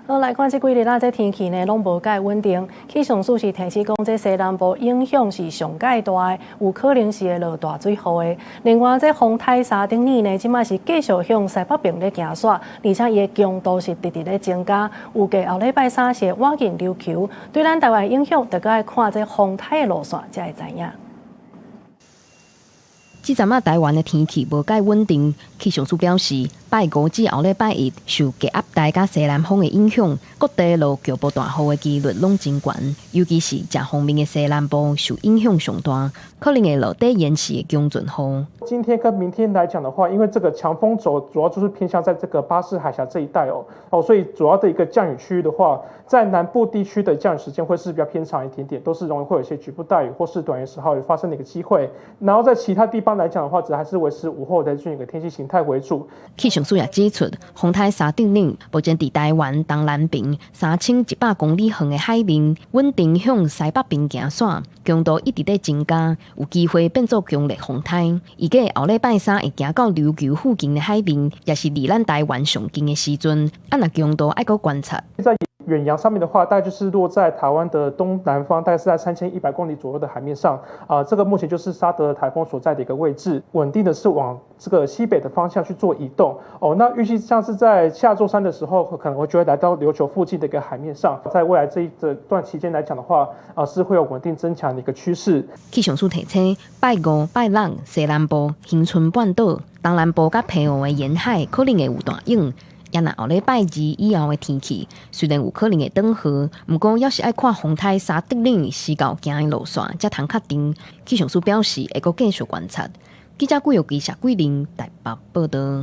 來看這幾日這天氣呢，攏無介穩定。氣象署是提示講，這西南部影響是上介大的，有可能是會落大水雨的。另外，這風台沙丁尼呢，即馬是繼續向西北邊咧行駛，而且伊的強度是直直咧增加。預計後禮拜三是晚間琉球，對咱台灣影響，大家要看這風台的路線才會知影。這陣仔台灣的天氣無介穩定，氣象署表示，拜五至後禮拜一受低壓帶甲西南風的影響，各地落局部大雨的幾率攏真懸，尤其是正方面的西南部受影響上大，可能會落底延遲的強陣雨。今天跟明天來講的話，因為這個強風軸主要就是偏向在這個巴士海峽這一帶所以主要的一個降雨區域的話，在南部地區的降雨時間會是比較偏長一點點，都是容易會有一些局部大雨或是短時候有發生的一個機會。然後在其他地方來講的話，只還是維持午後的這樣一個天氣形態為主。氣象署也指出，風台沙丁尼目前佇台灣東南邊3100公里遠的海面，穩定向西北邊行駛，強度一直在增加，有機會變作強烈風台。預計後禮拜三會行到琉球附近的海面，也是離咱台灣上近的時陣，若強度還閣觀察。遠洋上面的話，大概就是落在台灣的東南方，大概是在3100公里左右的海面上。這個目前就是沙德颱風所在的一個位置，穩定的是往這個西北的方向去做移動。那預計像是在下周三的時候，可能就會來到琉球附近的一個海面上。在未來這一段期間來講的話，是會有穩定增強的一個趨勢。氣象署提醒，拜五、拜六西南部、恆春半島、東南部甲澎湖的沿海可能會有大雨。也若後禮拜二以後的天氣，雖然有可能會轉雨，不過要是愛看風台沙丁尼時到行的路線，才通確定。氣象署表示會閣繼續觀察。記者顧玉記、謝桂玲台北報道。